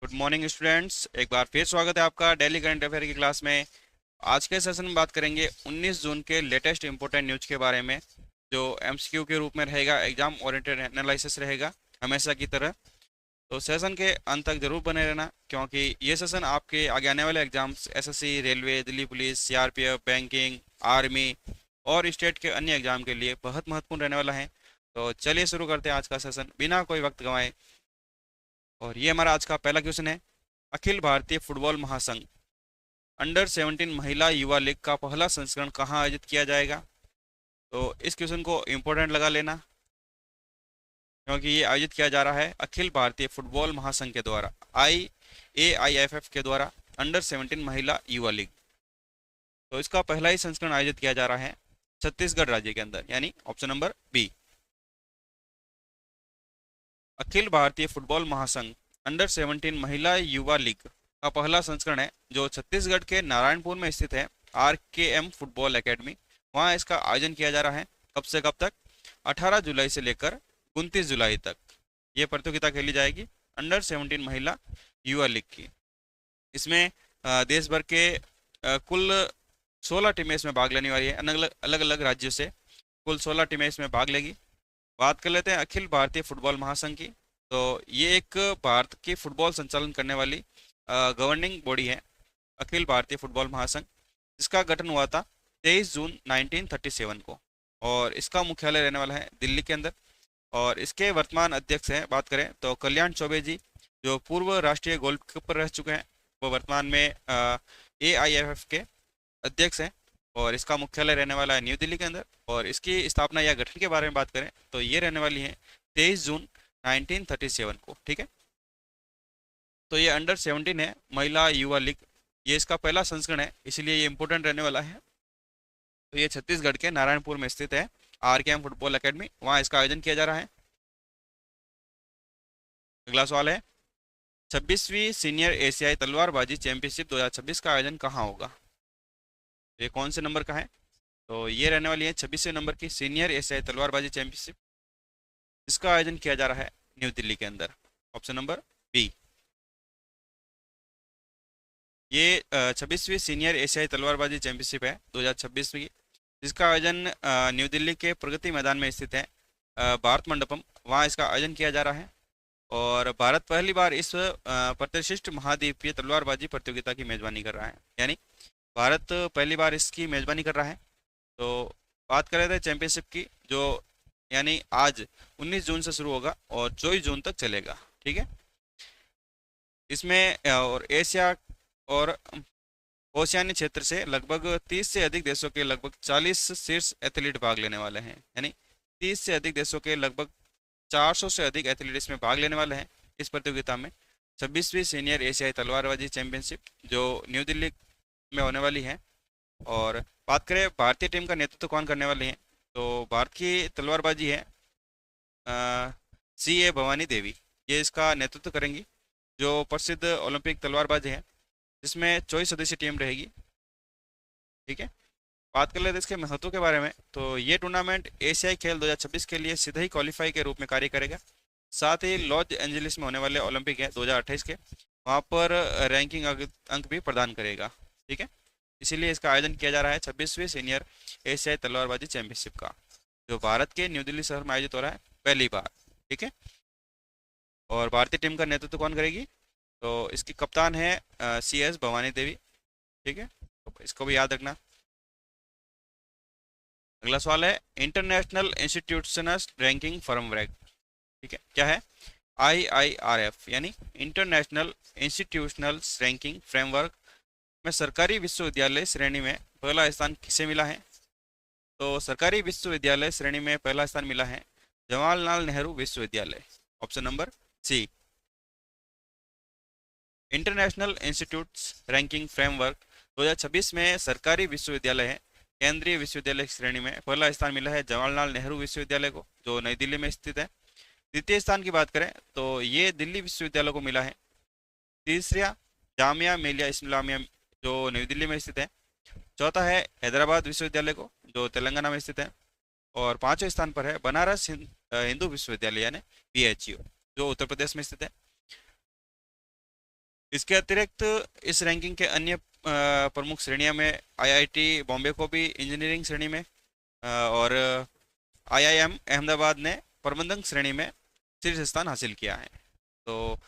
Good morning students, एक बार फिर स्वागत है आपका डेली करंट अफेयर की क्लास में। आज के सेशन में बात करेंगे 19 जून के लेटेस्ट इंपॉर्टेंट न्यूज के बारे में, जो एमसीक्यू के रूप में रहेगा, एग्जाम ओरिएंटेड एनालिसिस रहेगा हमेशा की तरह। तो सेशन के अंत तक जरूर बने रहना, क्योंकि ये सेशन आपके आगे आने वाले exams SSC, railway, Delhi police, CRPF, banking, army और स्टेट के अन्य एग्जाम के लिए बहुत महत्वपूर्ण रहने वाला है। तो चलिए शुरू करते हैं आज का सेशन बिना कोई वक्त गंवाए। और ये हमारा आज का पहला क्वेश्चन है। अखिल भारतीय फुटबॉल महासंघ अंडर 17 महिला युवा लीग का पहला संस्करण कहाँ आयोजित किया जाएगा? तो इस क्वेश्चन को इम्पोर्टेंट लगा लेना, क्योंकि ये आयोजित किया जा रहा है अखिल भारतीय फुटबॉल महासंघ के द्वारा, AIFF के द्वारा, अंडर 17 महिला युवा लीग। तो इसका पहला ही संस्करण आयोजित किया जा रहा है छत्तीसगढ़ राज्य के अंदर, यानी option number B. Akhil Bharatiya football महासंघ अंडर 17 महिला युवा लीग का पहला संस्करण है, जो छत्तीसगढ़ के नारायणपुर में स्थित है, RKM फुटबॉल एकेडमी। वहाँ इसका आयोजन किया जा रहा है। कब से कब तक? 18 जुलाई से लेकर 29 जुलाई तक ये प्रतियोगिता खेली जाएगी अंडर 17 महिला युवा लीग की। इसमें देश भर के कुल 16 टीमें इसमें भाग लेने वाली है, अलग अलग राज्यों से कुल 16 टीमें इसमें भाग लेगी। बात कर लेते हैं अखिल भारतीय फुटबॉल महासंघ की। तो ये एक भारत की फुटबॉल संचालन करने वाली गवर्निंग बॉडी है, अखिल भारतीय फुटबॉल महासंघ। इसका गठन हुआ था 23 जून 1937 को, और इसका मुख्यालय रहने वाला है दिल्ली के अंदर। और इसके वर्तमान अध्यक्ष हैं, बात करें तो कल्याण चौबे जी, जो पूर्व राष्ट्रीय गोलकीपर रह चुके हैं, वो वर्तमान में AIFF के अध्यक्ष हैं। और इसका मुख्यालय रहने वाला है न्यू दिल्ली के अंदर। और इसकी स्थापना या गठन के बारे में बात करें तो ये रहने वाली है 23 जून 1937 को। ठीक है, तो ये अंडर 17 है महिला युवा लीग। ये इसका पहला संस्करण है, इसलिए ये इंपॉर्टेंट रहने वाला है। तो ये छत्तीसगढ़ के नारायणपुर में स्थित है, RKM फुटबॉल एकेडमी, वहाँ इसका आयोजन किया जा रहा है। अगला सवाल है, 26वीं सीनियर एशियाई तलवारबाजी चैंपियनशिप 2026 का आयोजन कहाँ होगा? तो ये कौन से नंबर का है? तो ये रहने वाली है 26वें नंबर की सीनियर एशियाई तलवारबाजी चैंपियनशिप। इसका आयोजन किया जा रहा है न्यू दिल्ली के अंदर, ऑप्शन नंबर बी। ये 26वीं सीनियर एशियाई तलवारबाजी चैंपियनशिप है 2026 की, जिसका आयोजन न्यू दिल्ली के प्रगति मैदान में स्थित है, भारत मंडपम, वहाँ इसका आयोजन किया जा रहा है। और भारत पहली बार इस प्रतिष्ठित महाद्वीपीय तलवारबाजी प्रतियोगिता की मेजबानी कर रहा है, यानी भारत पहली बार इसकी मेजबानी कर रहा है। तो बात कर रहे थे चैंपियनशिप की, जो यानी आज 19 जून से शुरू होगा और 24 जून तक चलेगा। ठीक है, इसमें और एशिया और ओशियानी क्षेत्र से लगभग 30 से अधिक देशों के लगभग 40 शीर्ष एथलीट भाग लेने वाले हैं, यानी 30 से अधिक देशों के लगभग 400 से अधिक एथलीट इसमें भाग लेने वाले हैं इस प्रतियोगिता में। 26वीं सीनियर एशियाई तलवारबाजी चैंपियनशिप जो न्यू दिल्ली में होने वाली है। और बात करें भारतीय टीम का नेतृत्व कौन करने वाले हैं, तो भारत की तलवारबाजी है CA भवानी देवी, ये इसका नेतृत्व करेंगी, जो प्रसिद्ध ओलंपिक तलवारबाज हैं, जिसमें 24 सदस्यीय टीम रहेगी। ठीक है, बात कर लेते हैं इसके महत्व के बारे में। तो ये टूर्नामेंट एशियाई खेल 2026 के लिए सीधे ही क्वालिफाई के रूप में कार्य करेगा। साथ ही लॉस एंजलिस में होने वाले ओलंपिक है 2028 के, वहाँ पर रैंकिंग अंक भी प्रदान करेगा। ठीक है, इसीलिए इसका आयोजन किया जा रहा है 26वीं सीनियर एशियाई तलवारबाजी चैंपियनशिप का, जो भारत के न्यू दिल्ली शहर में आयोजित हो रहा है पहली बार। ठीक है, और भारतीय टीम का नेतृत्व कौन करेगी? तो इसकी कप्तान है CS भवानी देवी। ठीक है, तो इसको भी याद रखना। अगला सवाल है, इंटरनेशनल इंस्टीट्यूशनल रैंकिंग फ्रेमवर्क। ठीक है, क्या है? IIRF, यानी इंटरनेशनल इंस्टीट्यूशनल रैंकिंग फ्रेमवर्क में सरकारी विश्वविद्यालय श्रेणी में पहला स्थान किसे मिला है? तो सरकारी विश्वविद्यालय श्रेणी में पहला स्थान मिला है जवाहरलाल नेहरू विश्वविद्यालय, option number C. International institutes ranking framework 2026 में सरकारी विश्वविद्यालय है, केंद्रीय विश्वविद्यालय की श्रेणी में पहला स्थान मिला है जवाहरलाल नेहरू विश्वविद्यालय को, जो नई दिल्ली में स्थित है। द्वितीय स्थान की बात करें तो ये दिल्ली विश्वविद्यालय को मिला है। तीसरा जामिया मिलिया इस्लामिया, जो नई दिल्ली में स्थित है। चौथा है हैदराबाद विश्वविद्यालय को, जो तेलंगाना में स्थित है। और पांचवें स्थान पर है बनारस हिंदू विश्वविद्यालय, यानी BHU, जो उत्तर प्रदेश में स्थित है। इसके अतिरिक्त इस रैंकिंग के अन्य प्रमुख श्रेणियों में आईआईटी बॉम्बे को भी इंजीनियरिंग श्रेणी में और आईआईएम अहमदाबाद ने प्रबंधन श्रेणी में शीर्ष स्थान हासिल किया है। तो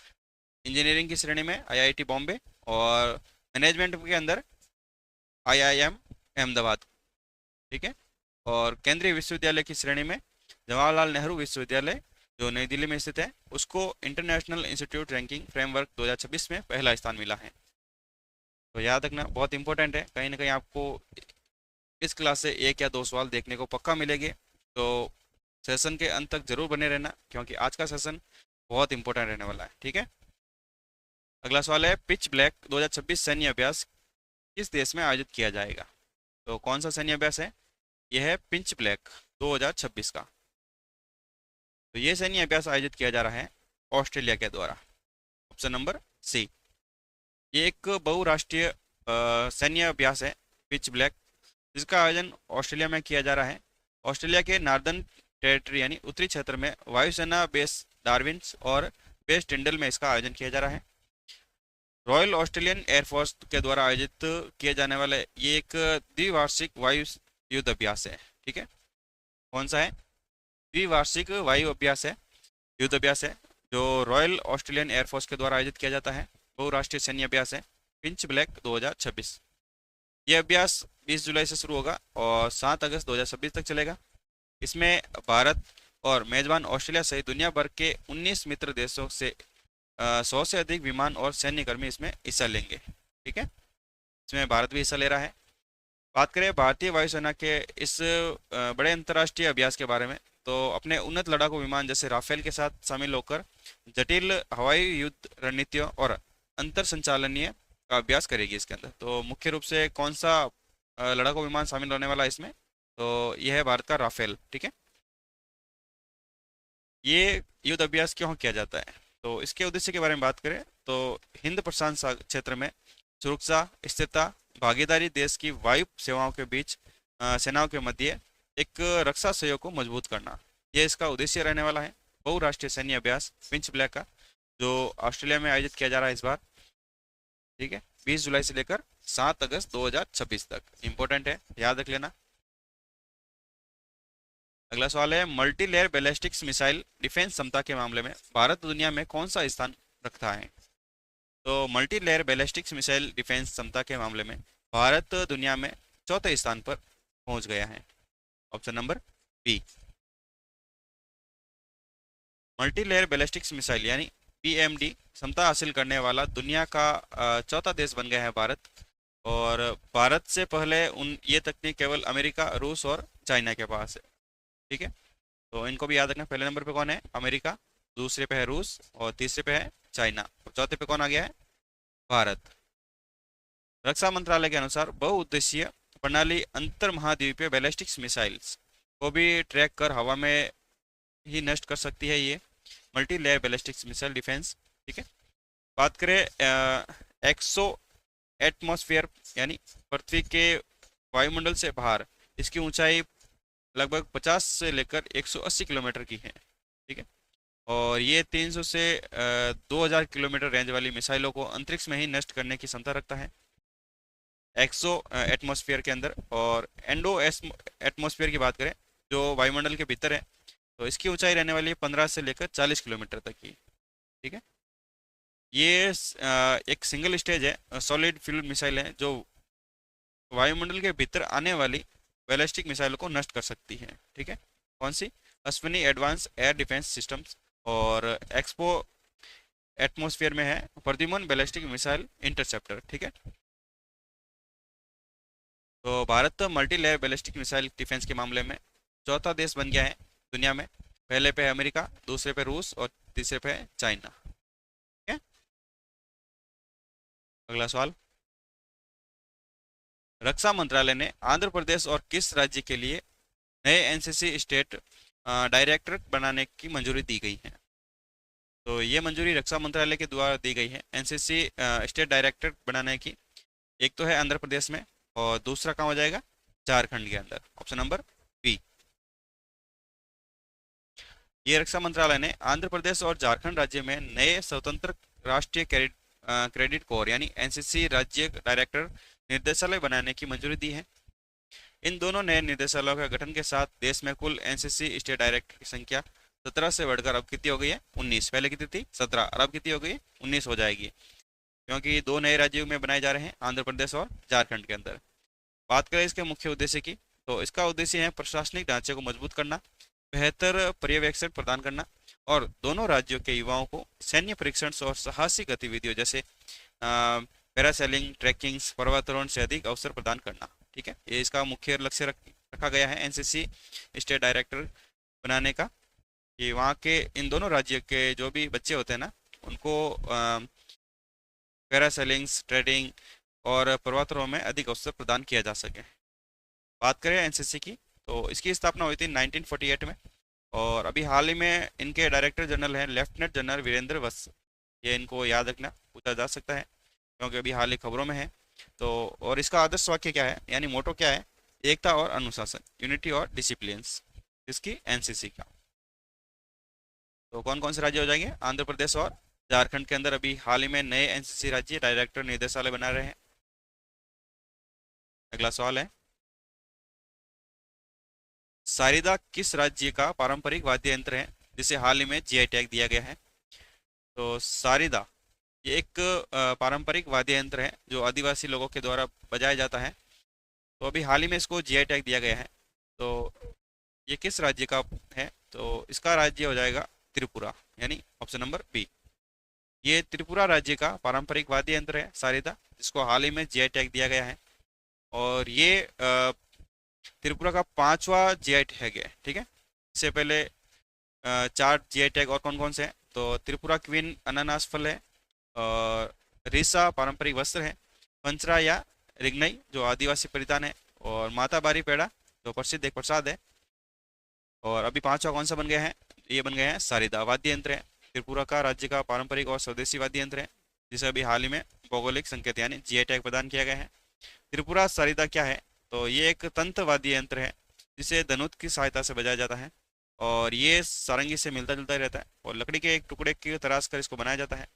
इंजीनियरिंग की श्रेणी में आईआईटी बॉम्बे और मैनेजमेंट के अंदर आईआईएम अहमदाबाद, ठीक है। और केंद्रीय विश्वविद्यालय की श्रेणी में जवाहरलाल नेहरू विश्वविद्यालय जो नई दिल्ली में स्थित है, उसको इंटरनेशनल इंस्टीट्यूट रैंकिंग फ्रेमवर्क 2026 में पहला स्थान मिला है। तो याद रखना बहुत इंपॉर्टेंट है, कहीं ना कहीं आपको इस क्लास से एक या दो सवाल देखने को पक्का मिलेंगे। तो सेशन के अंत तक जरूर बने रहना, क्योंकि आज का सेशन बहुत इंपॉर्टेंट रहने वाला है, ठीक है। अगला सवाल है, पिच ब्लैक 2026 सैन्य अभ्यास किस देश में आयोजित किया जाएगा? तो कौन सा सैन्य अभ्यास है? यह है पिंच ब्लैक 2026 का। तो ये सैन्य अभ्यास आयोजित किया जा रहा है ऑस्ट्रेलिया के द्वारा। Option number C. ये एक बहुराष्ट्रीय सैन्य अभ्यास है पिच ब्लैक, जिसका आयोजन ऑस्ट्रेलिया में किया जा रहा है। ऑस्ट्रेलिया के नार्दर्न टेरिटरी यानी उत्तरी क्षेत्र में वायुसेना बेस डार्विन्स और बेस टिंडल में इसका आयोजन किया जा रहा है। रॉयल ऑस्ट्रेलियन एयरफोर्स के द्वारा आयोजित किए जाने वाले ये एक द्विवार्षिक वायु युद्ध अभ्यास है, ठीक है। कौन सा है? द्विवार्षिक वायु अभ्यास है, युद्ध अभ्यास है, जो रॉयल ऑस्ट्रेलियन एयरफोर्स के द्वारा आयोजित किया जाता है। बहुराष्ट्रीय सैन्य अभ्यास है पिंच ब्लैक 2026। ये अभ्यास 20 जुलाई से शुरू होगा और 7 अगस्त 2026 तक चलेगा। इसमें भारत और मेजबान ऑस्ट्रेलिया सहित दुनिया भर के 19 मित्र देशों से 100 से अधिक विमान और सैन्य कर्मी इसमें हिस्सा लेंगे, ठीक है। इसमें भारत भी हिस्सा ले रहा है। बात करें भारतीय वायुसेना के इस बड़े अंतर्राष्ट्रीय अभ्यास के बारे में, तो अपने उन्नत लड़ाकू विमान जैसे राफेल के साथ शामिल होकर जटिल हवाई युद्ध रणनीतियों और अंतर संचालनीय का अभ्यास करेगी इसके अंदर। तो मुख्य रूप से कौन सा लड़ाकू विमान शामिल होने वाला है इसमें? तो यह है भारत का राफेल, ठीक है। ये युद्ध अभ्यास क्यों किया जाता है? तो इसके उद्देश्य के बारे में बात करें तो हिंद प्रशांत क्षेत्र में सुरक्षा, स्थिरता, भागीदारी, देश की वायु सेवाओं के बीच सेनाओं के मध्य एक रक्षा सहयोग को मजबूत करना, यह इसका उद्देश्य रहने वाला है। बहुराष्ट्रीय सैन्य अभ्यास पिंच ब्लैक का जो ऑस्ट्रेलिया में आयोजित किया जा रहा है इस बार, ठीक है, 20 जुलाई से लेकर 7 अगस्त 2026 तक। इंपॉर्टेंट है, याद रख लेना। अगला सवाल है, multi layer ballistics missile defence क्षमता के मामले में भारत दुनिया में कौन सा स्थान रखता है? तो multi layer ballistics missile defence क्षमता के मामले में भारत दुनिया में चौथे स्थान पर पहुंच गया है। Option number B. Multi layer ballistics missile यानी पीएमडी क्षमता हासिल करने वाला दुनिया का चौथा देश बन गया है भारत। और भारत से पहले ये तकनीक केवल अमेरिका, रूस और चाइना के पास है, ठीक है। तो इनको भी याद रखना, पहले नंबर पे कौन है? अमेरिका, दूसरे पे है रूस और तीसरे पे है चाइना, और चौथे पे कौन आ गया है? भारत। रक्षा मंत्रालय के अनुसार बहुउद्देशीय प्रणाली अंतर महाद्वीपीय बैलिस्टिक्स मिसाइल्स को भी ट्रैक कर हवा में ही नष्ट कर सकती है ये multi layer ballistics missile defence, ठीक है। बात करें एक्सो एटमॉस्फेयर यानी पृथ्वी के वायुमंडल से बाहर, इसकी ऊंचाई लगभग 50 से लेकर 180 किलोमीटर की है, ठीक है। और ये 300 से 2000 किलोमीटर रेंज वाली मिसाइलों को अंतरिक्ष में ही नष्ट करने की क्षमता रखता है एक्सो एटमॉस्फेयर के अंदर। और एंडो एटमॉस्फेयर की बात करें जो वायुमंडल के भीतर है, तो इसकी ऊंचाई रहने वाली है 15 से लेकर 40 किलोमीटर तक की, ठीक है। ये एक सिंगल स्टेज है, सॉलिड फ्यूल मिसाइल है जो वायुमंडल के भीतर आने वाली बैलिस्टिक मिसाइलों को नष्ट कर सकती है, ठीक है। कौन सी? Ashwini advance air defence systems. और एक्सपो एटमॉस्फेयर में है प्रद्युमन बैलिस्टिक मिसाइल इंटरसेप्टर, ठीक है। तो Bharat multi layer ballistic missile defence के मामले में चौथा देश बन गया है दुनिया में। पहले पे है अमेरिका, दूसरे पे रूस और तीसरे पे है चाइना, ठीक है। अगला सवाल, रक्षा मंत्रालय ने आंध्र प्रदेश और किस राज्य के लिए नए एनसीसी स्टेट डायरेक्टर बनाने की मंजूरी दी गई है? तो ये मंजूरी रक्षा मंत्रालय के द्वारा दी गई है एनसीसी स्टेट डायरेक्टर बनाने की। एक तो है आंध्र प्रदेश में और दूसरा कहाँ हो जाएगा? झारखंड के अंदर। Option number B. ये रक्षा मंत्रालय ने आंध्र प्रदेश और झारखंड राज्य में नए स्वतंत्र राष्ट्रीय क्रेडिट कोर यानी एनसीसी राज्य डायरेक्टर निर्देशालय बनाने की मंजूरी दी है। इन दोनों नए निर्देशालयों के गठन के साथ देश में कुल एनसीसी स्टेट डायरेक्टर की संख्या 17 से बढ़कर अब कितनी हो गई है? 19। पहले कितनी थी? 17, और अब कितनी हो गई? 19 हो जाएगी, क्योंकि दो नए राज्यों में बनाए जा रहे हैं, आंध्र प्रदेश और झारखंड के अंदर। बात करें इसके मुख्य उद्देश्य की, तो इसका उद्देश्य है प्रशासनिक ढांचे को मजबूत करना, बेहतर पर्यवेक्षण प्रदान करना और दोनों राज्यों के युवाओं को सैन्य परीक्षण और साहसिक गतिविधियों जैसे पैरासेलिंग, ट्रैकिंग, पर्वतारोहण से अधिक अवसर प्रदान करना। ठीक है, ये इसका मुख्य लक्ष्य रखा गया है एनसीसी स्टेट डायरेक्टर बनाने का, कि वहाँ के इन दोनों राज्यों के जो भी बच्चे होते हैं ना, उनको पैरासेलिंग्स, ट्रेडिंग और पर्वतारोहण में अधिक अवसर प्रदान किया जा सके। बात करें एनसीसी की, तो इसकी स्थापना हुई थी 1948 में, और अभी हाल ही में इनके डायरेक्टर जनरल हैं लेफ्टिनेंट जनरल वीरेंद्र वत्स। ये इनको याद रखना, पूछा जा सकता है, क्योंकि अभी हाल ही खबरों में है। तो और इसका आदर्श वाक्य क्या है, यानी मोटो क्या है? एकता और अनुशासन, यूनिटी और डिसिप्लिन्स, इसकी एनसीसी का। तो कौन कौन से राज्य हो जाएंगे? आंध्र प्रदेश और झारखंड के अंदर अभी हाल ही में नए एनसीसी राज्य डायरेक्टर निर्देशालय बना रहे हैं। अगला सवाल है, सारिदा किस राज्य का पारंपरिक वाद्य यंत्र है जिसे हाल ही में जीआई टैग दिया गया है? तो सारिदा ये एक पारंपरिक वाद्य यंत्र है जो आदिवासी लोगों के द्वारा बजाया जाता है। तो अभी हाल ही में इसको जीआई टैग दिया गया है। तो ये किस राज्य का है? तो इसका राज्य हो जाएगा त्रिपुरा, यानी ऑप्शन नंबर बी। ये त्रिपुरा राज्य का पारंपरिक वाद्य यंत्र है सारिदा, जिसको हाल ही में जीआई टैग दिया गया है। और ये त्रिपुरा का 5वां जीआई टैग है। ठीक है, इससे पहले 4 जीआई टैग और कौन कौन से हैं? तो त्रिपुरा क्वीन अनानास फल है, और रिसा पारंपरिक वस्त्र है, पंचरा या रिगनई जो आदिवासी परिधान है, और माता बारी पेड़ा जो प्रसिद्ध एक प्रसाद है। और अभी 5वां कौन सा बन गया है? ये बन गया है सारिदा, वाद्य यंत्र है, त्रिपुरा का राज्य का पारंपरिक और स्वदेशी वाद्य यंत्र है, जिसे अभी हाल ही में भौगोलिक संकेत यानी जीआई टैग प्रदान किया गया है। त्रिपुरा सारिदा क्या है? तो ये एक तंत्र वाद्य यंत्र है जिसे धनुष की सहायता से बजाया जाता है, और ये सारंगी से मिलता जुलता ही रहता है, और लकड़ी के एक टुकड़े की तराश कर इसको बनाया जाता है।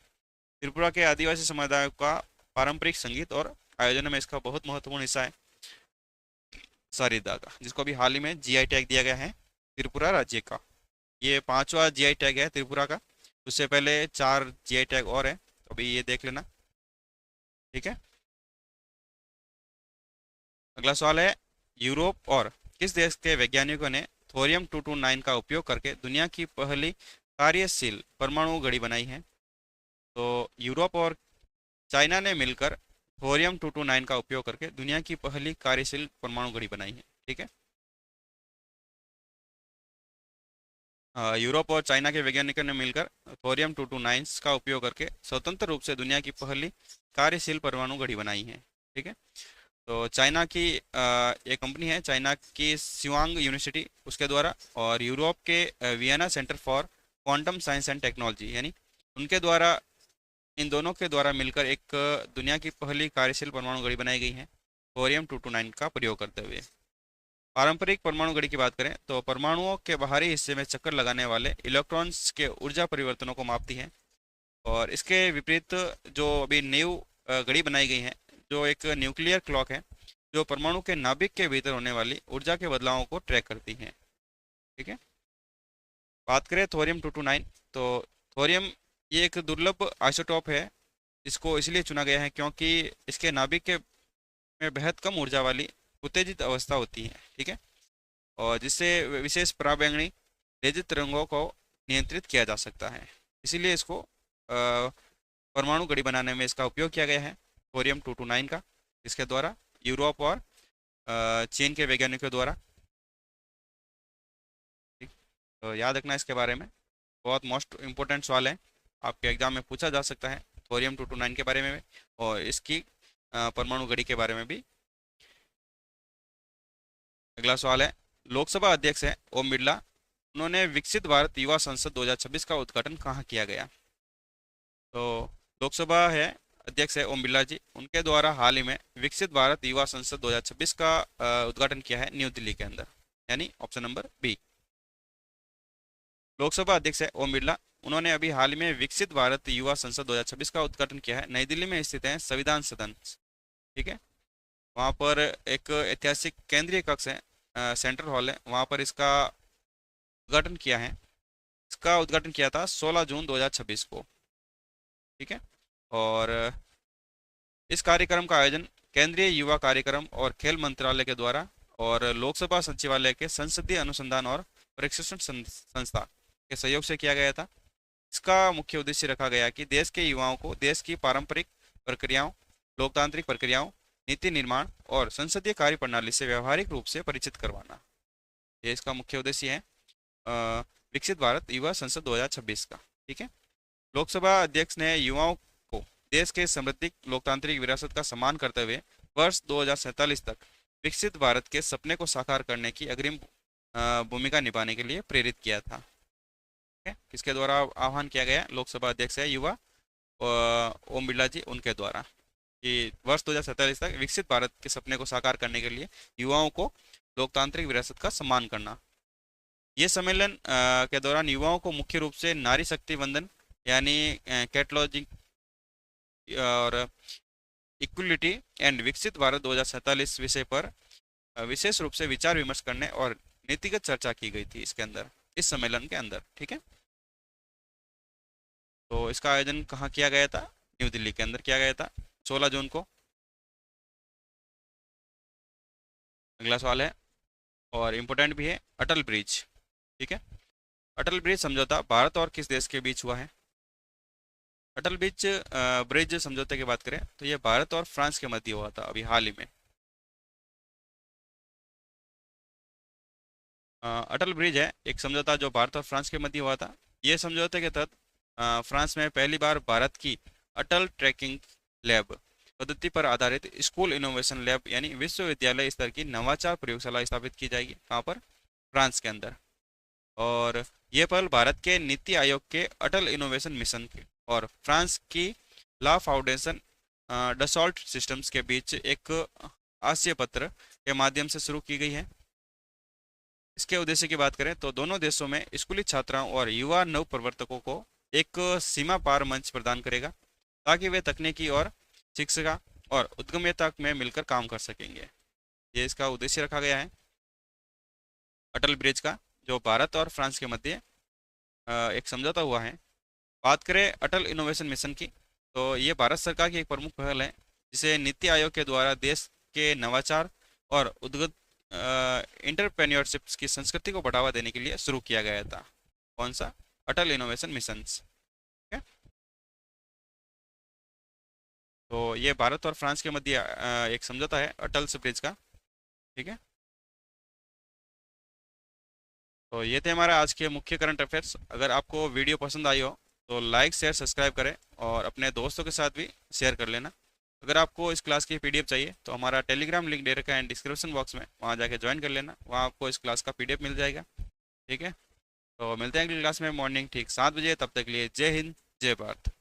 त्रिपुरा के आदिवासी समुदाय का पारंपरिक संगीत और आयोजन में इसका बहुत महत्वपूर्ण हिस्सा है सारिदा का, जिसको अभी हाल ही में जीआई टैग दिया गया है त्रिपुरा राज्य का। ये 5वां जीआई टैग है त्रिपुरा का, उससे पहले 4 जीआई टैग और है, तो अभी ये देख लेना। ठीक है, अगला सवाल है, यूरोप और किस देश के वैज्ञानिकों ने थोरियम 229 का उपयोग करके दुनिया की पहली कार्यशील परमाणु घड़ी बनाई है? तो यूरोप और चाइना ने मिलकर थोरियम 229 का उपयोग करके दुनिया की पहली कार्यशील परमाणु घड़ी बनाई है। ठीक है, यूरोप और चाइना के वैज्ञानिकों ने मिलकर थोरियम 229 का उपयोग करके स्वतंत्र रूप से दुनिया की पहली कार्यशील परमाणु घड़ी बनाई है। ठीक है, तो चाइना की एक कंपनी है, चाइना की सिवांग यूनिवर्सिटी उसके द्वारा, और यूरोप के Vienna centre for quantum science and technology यानी उनके द्वारा, इन दोनों के द्वारा मिलकर एक दुनिया की पहली कार्यशील परमाणु घड़ी बनाई गई है थोरियम 229 का प्रयोग करते हुए। पारंपरिक परमाणु घड़ी की बात करें तो परमाणुओं के बाहरी हिस्से में चक्कर लगाने वाले इलेक्ट्रॉन्स के ऊर्जा परिवर्तनों को मापती है, और इसके विपरीत जो अभी न्यू घड़ी बनाई गई है जो एक न्यूक्लियर क्लॉक है, जो परमाणु के नाभिक के भीतर होने वाली ऊर्जा के बदलावों को ट्रैक करती है। ठीक है, बात करें थोरियम 229, तो थोरियम ये एक दुर्लभ आइसोटोप है, इसको इसलिए चुना गया है क्योंकि इसके नाभिक के में बेहद कम ऊर्जा वाली उत्तेजित अवस्था होती है। ठीक है, और जिससे विशेष पराबैंगनी रेजित तरंगों को नियंत्रित किया जा सकता है, इसीलिए इसको परमाणु घड़ी बनाने में इसका उपयोग किया गया है थोरियम 229 का, इसके द्वारा यूरोप और चीन के वैज्ञानिकों द्वारा। ठीक, तो याद रखना इसके बारे में, बहुत मोस्ट इम्पोर्टेंट सवाल है, आपके एग्जाम में पूछा जा सकता है थोरियम 229 के बारे में भी, और इसकी परमाणु घड़ी के बारे में भी। अगला सवाल है, लोकसभा अध्यक्ष है ओम बिरला, उन्होंने विकसित भारत युवा संसद 2026 का उद्घाटन कहाँ किया गया? तो लोकसभा है अध्यक्ष है ओम बिरला जी, उनके द्वारा हाल ही में विकसित भारत युवा संसद 2026 का उद्घाटन किया है न्यू दिल्ली के अंदर, यानी ऑप्शन नंबर बी। लोकसभा अध्यक्ष है ओम बिरला, उन्होंने अभी हाल ही में विकसित भारत युवा संसद 2026 का उद्घाटन किया है। नई दिल्ली में स्थित है संविधान सदन, ठीक है। वहाँ पर एक ऐतिहासिक केंद्रीय कक्ष है, सेंट्रल हॉल है, वहाँ पर इसका उद्घाटन किया है। इसका उद्घाटन किया था 16 जून 2026 को, ठीक है। और इस कार्यक्रम का आयोजन केंद्रीय युवा कार्यक्रम और खेल मंत्रालय के द्वारा और लोकसभा सचिवालय के संसदीय अनुसंधान और प्रशिक्षण संस्था के सहयोग से किया गया था। इसका मुख्य उद्देश्य रखा गया कि देश के युवाओं को देश की पारंपरिक प्रक्रियाओं, लोकतांत्रिक प्रक्रियाओं, नीति निर्माण और संसदीय कार्य प्रणाली से व्यवहारिक रूप से परिचित करवाना। ये इसका मुख्य उद्देश्य है, विकसित भारत युवा संसद 2026 का, ठीक है। लोकसभा अध्यक्ष ने युवाओं को देश के समृद्ध लोकतांत्रिक विरासत का सम्मान करते हुए वर्ष 2047 तक विकसित भारत के सपने को साकार करने की अग्रिम भूमिका निभाने के लिए प्रेरित किया था। किसके द्वारा आह्वान किया गया? लोकसभा अध्यक्ष है युवा ओम बिरला जी, उनके द्वारा कि वर्ष 2047 तक विकसित भारत के सपने को साकार करने के लिए युवाओं को लोकतांत्रिक विरासत का सम्मान करना। ये सम्मेलन के दौरान युवाओं को मुख्य रूप से नारी शक्ति वंदन यानी कैटलॉजिंग और इक्वलिटी एंड विकसित भारत 2047 विषय पर विशेष रूप से विचार विमर्श करने और नीतिगत चर्चा की गई थी इसके अंदर, इस सम्मेलन के अंदर, ठीक है। तो इसका आयोजन कहाँ किया गया था? न्यू दिल्ली के अंदर किया गया था 16 जून को। अगला सवाल है और इम्पोर्टेंट भी है, अटल ब्रिज, ठीक है। अटल ब्रिज समझौता भारत और किस देश के बीच हुआ है? अटल ब्रिज समझौते की बात करें तो ये भारत और फ्रांस के मध्य हुआ था अभी हाल ही में। अटल ब्रिज है एक समझौता जो भारत और फ्रांस के मध्य हुआ था। ये समझौते के तहत फ्रांस में पहली बार भारत की अटल ट्रैकिंग लैब पद्धति पर आधारित स्कूल इनोवेशन लैब यानी विश्वविद्यालय स्तर की नवाचार प्रयोगशाला स्थापित की जाएगी। कहाँ पर? फ्रांस के अंदर। और ये पहल भारत के नीति आयोग के अटल इनोवेशन मिशन के और फ्रांस की ला फाउंडेशन डसॉल्ट सिस्टम्स के बीच एक आशय पत्र के माध्यम से शुरू की गई है। इसके उद्देश्य की बात करें तो दोनों देशों में स्कूली छात्राओं और युवा नव प्रवर्तकों को एक सीमा पार मंच प्रदान करेगा ताकि वे तकनीकी और शिक्षा और उद्यमिता में मिलकर काम कर सकेंगे। ये इसका उद्देश्य रखा गया है अटल ब्रिज का, जो भारत और फ्रांस के मध्य एक समझौता हुआ है। बात करें अटल इनोवेशन मिशन की तो ये भारत सरकार की एक प्रमुख पहल है जिसे नीति आयोग के द्वारा देश के नवाचार और उद्गत इंटरप्रेन्योरशिप की संस्कृति को बढ़ावा देने के लिए शुरू किया गया था। कौन सा? अटल इनोवेशन मिशन, ठीक है। तो ये भारत और फ्रांस के मध्य एक समझौता है अटल ब्रिज का, ठीक है। तो ये थे हमारे आज के मुख्य करंट अफेयर्स। अगर आपको वीडियो पसंद आई हो तो लाइक शेयर सब्सक्राइब करें और अपने दोस्तों के साथ भी शेयर कर लेना। अगर आपको इस क्लास की पीडीएफ चाहिए तो हमारा टेलीग्राम लिंक दे रखा है डिस्क्रिप्शन बॉक्स में, वहाँ जाके ज्वाइन कर लेना, वहाँ आपको इस क्लास का पीडीएफ मिल जाएगा, ठीक है। तो मिलते हैं अगली क्लास में मॉर्निंग ठीक 7 बजे। तब तक के लिए जय हिंद, जय भारत।